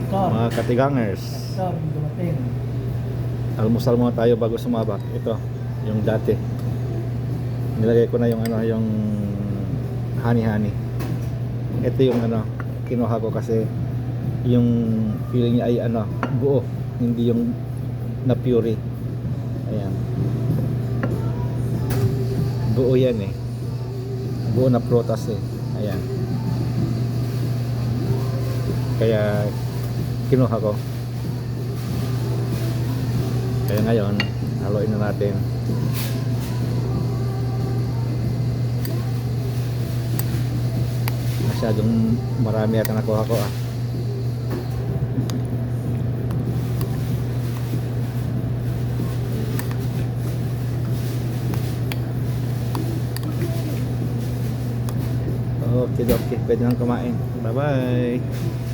Mga katigangers, Ito, dumating. almusal muna tayo bago sumabak. Ito, yung dati. Nilagay ko na yung ano, yung honey. Ito yung ano, kinuha ko kasi yung feeling niya ay ano, buo, hindi yung na puree. Ayan. Buo yan eh. Buo na prutas eh. Ayan. Kaya kinuha ko. Kaya ngayon, haluin na natin. Masyadong marami yata nakuha ko ah. Okay, pwede nang kumain. Bye bye.